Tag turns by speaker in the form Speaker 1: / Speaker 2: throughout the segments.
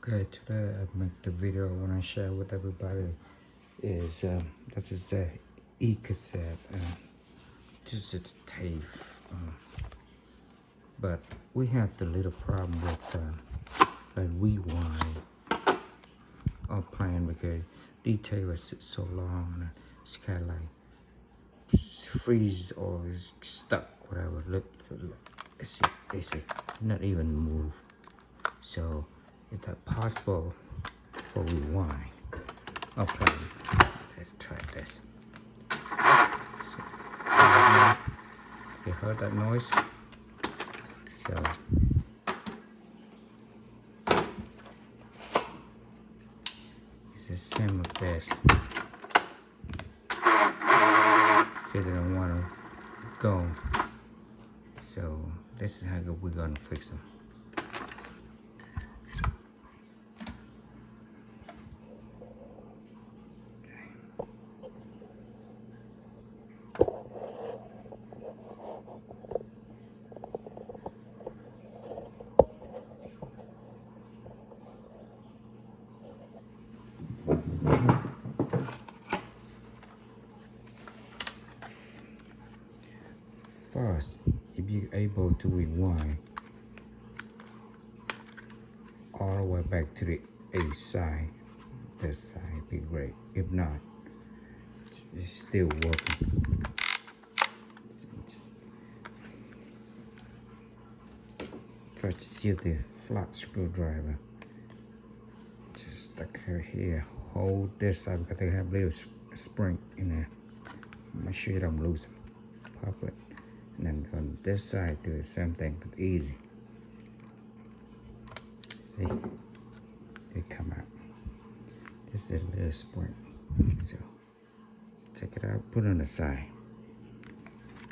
Speaker 1: Okay, today I make the video I want to share with everybody is this is the ELCasete, just a tape, but we had the little problem with like rewind or playing because the tape was so long and it's kind of like freeze or is stuck, whatever. It's not even move. So is that possible for rewind? Okay, let's try this. So, you heard that noise? So it's the same with this. See, they don't want to go. So this is how we're gonna fix them. First, if you're able to rewind all the way back to the A side, this side would be great. If not, it's still working. First, use the flat screwdriver. Just stuck her here. Hold this side because they have a little spring in there. Make sure you don't lose it. Pop it. And then go on this side, do the same thing, but easy. See? It come out. This is a little spring. So take it out, put it on the side.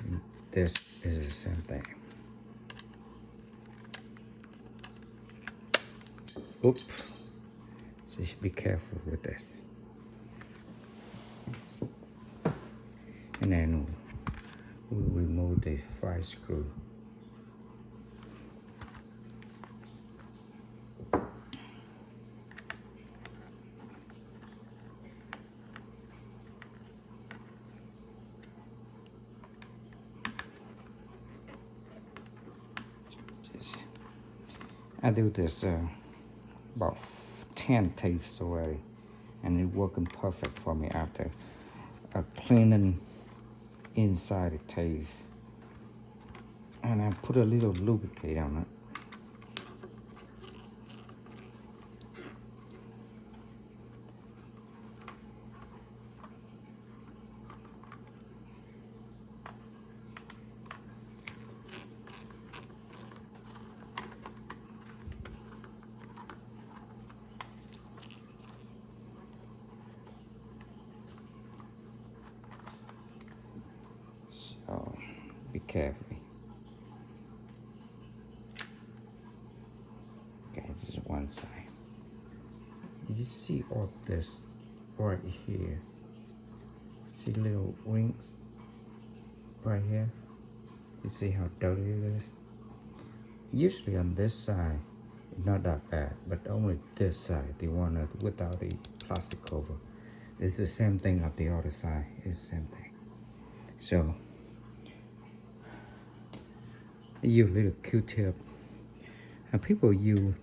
Speaker 1: And this is the same thing. Oop. So you should be careful with this. And then we remove the 5 screw. I do this about 10 tapes already, and it's working perfect for me after cleaning inside the tape. And I put a little lubricate on it. So be careful. Okay, this is one side. Did you see all this right here? See little rings right here? You see how dirty it is? Usually on this side, not that bad, but only this side, the one without the plastic cover. It's the same thing up the other side. It's the same thing. So I use a little Q-tip. And people use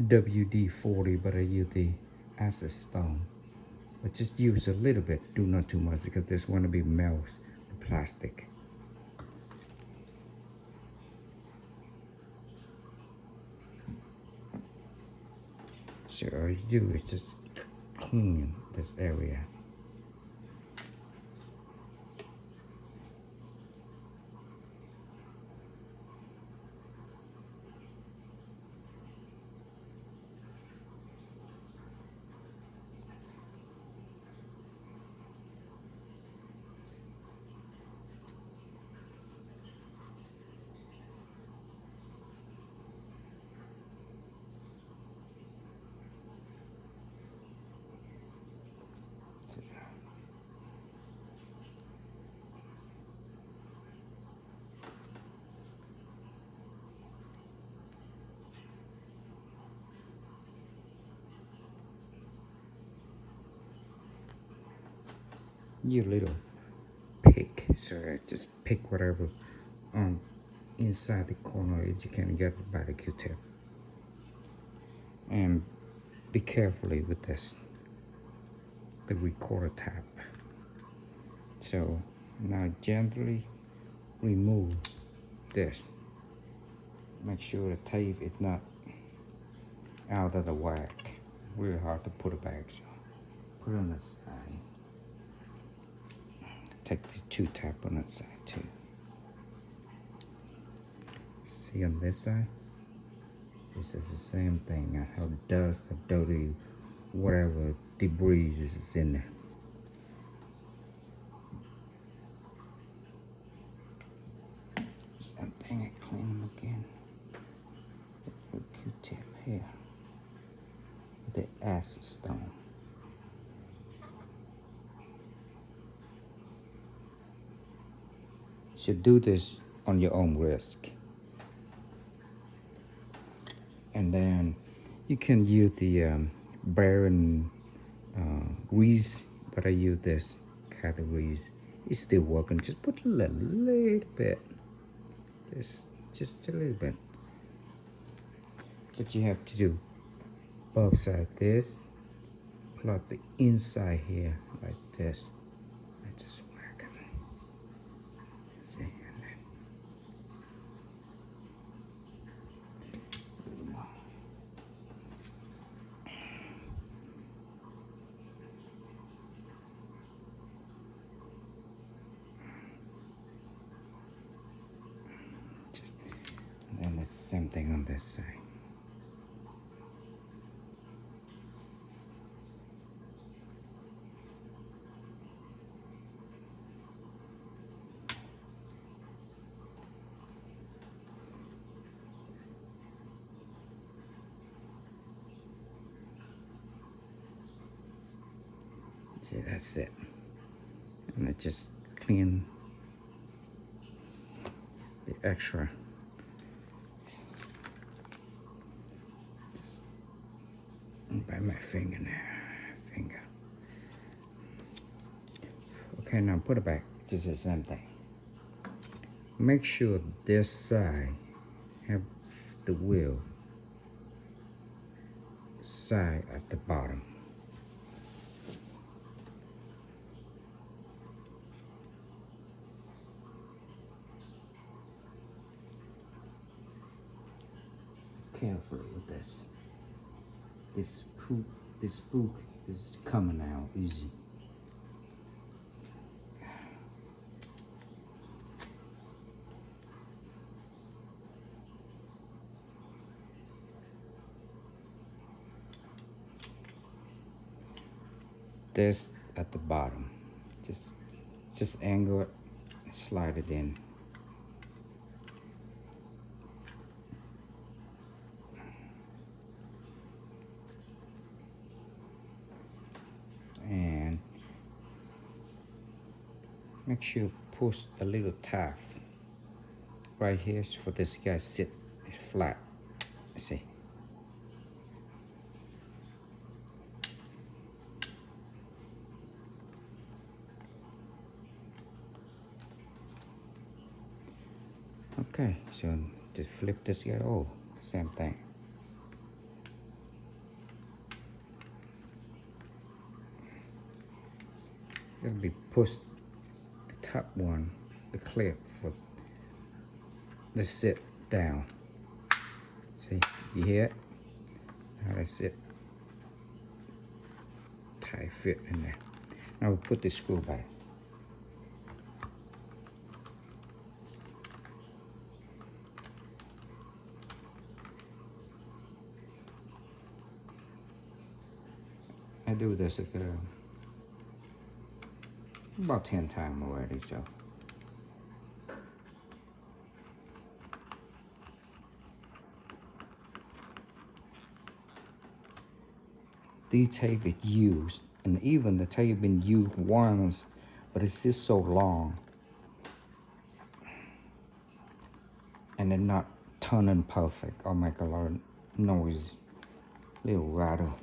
Speaker 1: WD-40, but I use the acid stone. But just use a little bit, do not too much, because this one to be melts the plastic. So all you do is just clean this area. you little pick. So just pick whatever on inside the corner you can get by the Q-tip. And be carefully with this, the recorder tab. So now gently remove this. Make sure the tape is not out of the whack. Really hard to put it back. So put it on the side. Take the two tab on that side too. See on this side? This is the same thing. I have dust or dirty, whatever debris is in there. Same thing, I clean them again. Put Q-tip here. The acid stone. Should do this on your own risk. And then you can use the barren grease, but I use this kind of grease. It's still working. Just put a little bit, just a little bit. But you have to do both sides. This plus the inside here like this. I just whack it. See. And then the same thing on this side. See, that's it. And I just clean the extra. Just by my finger. Okay, now put it back. Just the same thing. Make sure this side have the wheel side at the bottom. Careful with this. This spook is coming out easy. This at the bottom. Just angle it, slide it in. And make sure you push a little taff right here for this guy sit flat. See. Okay, so just flip this guy. Oh, same thing. It'll be push the top one, the clip for the sit down. See, you hear it? How they sit. Tight fit in there. Now we'll put the screw back. I do this about 10 times already, so. These tape is used, and even the tape been used once, but it's just so long. And they're not turning perfect or make a lot of noise, little rattle.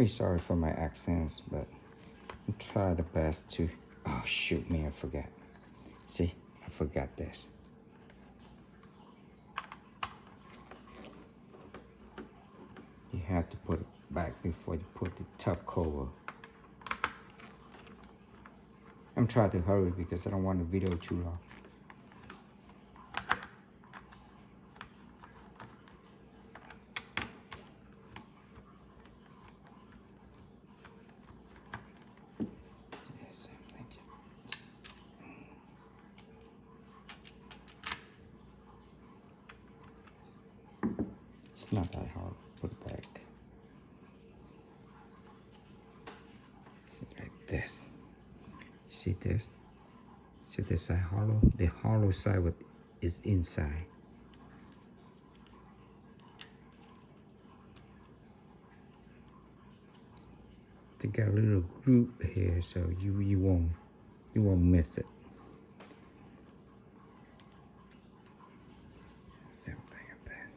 Speaker 1: Me sorry for my accents, but I try the best to. Oh shoot me, I forgot. See, I forgot this. You have to put it back before you put the top cover. I'm trying to hurry because I don't want the video too long. Yes, thank you. It's not that hard. Put it back. See, like this. See this? See this side hollow? The hollow side is inside. They got a little group here, so you won't miss it. Same thing up there.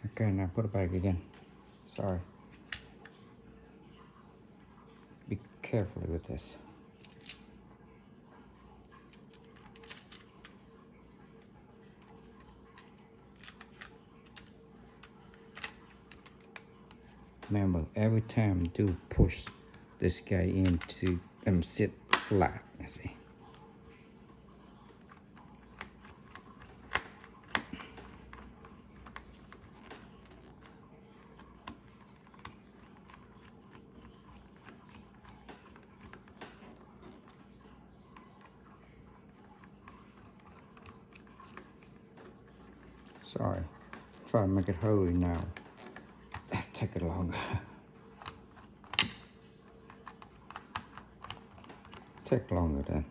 Speaker 1: Okay, now put it back again. Sorry. Be careful with this. Remember, every time do push this guy into sit flat. You see. Sorry. Try to make it hurry now. Take it longer. Take longer than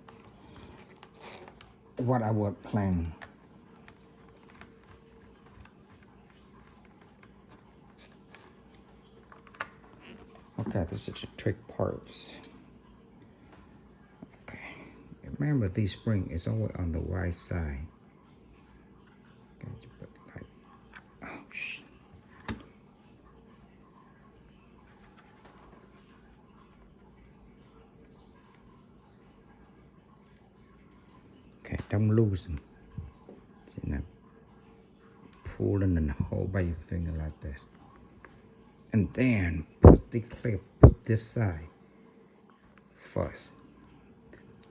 Speaker 1: what I was planning. Okay, this is the trick parts. Okay, remember this spring is always on the right side. Okay, you put like, oh shit. Okay, don't lose them. See now, pull in and hold by your finger like this. And then put the clip, put this side first.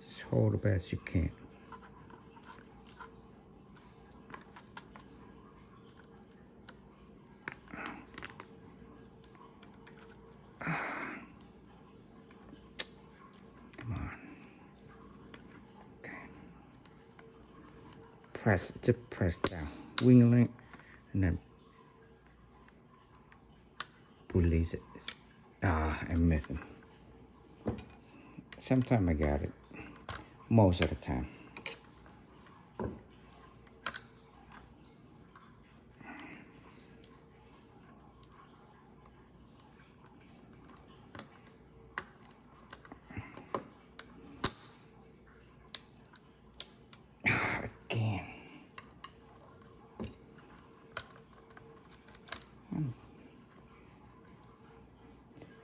Speaker 1: Just hold the best you can. Come on. Okay. Just press down. Wing length, and then release it. I'm missing. Sometimes I got it. Most of the time. Again.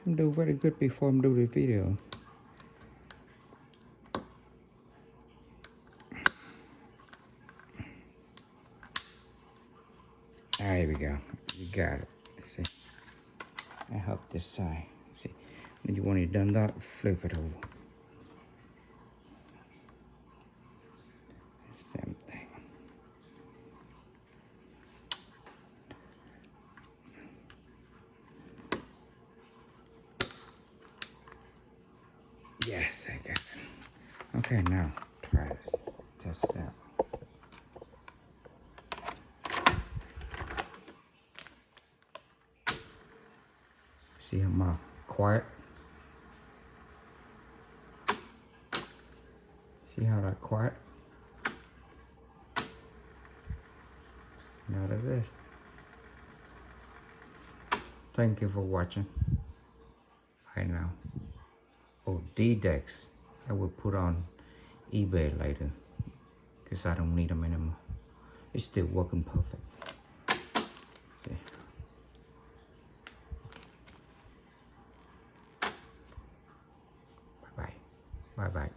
Speaker 1: I'm doing very good before I'm doing the video. There we go. You got it. See, I help this side. See, when you want it done that, flip it over. Same thing. Yes, I got it. Okay, now try this. Test it out. See how my quiet? See how that quiet? Now it is. Thank you for watching. Bye now. Oh, D-Decks I will put on eBay later because I don't need them anymore. It's still working perfect. See. Bye bye.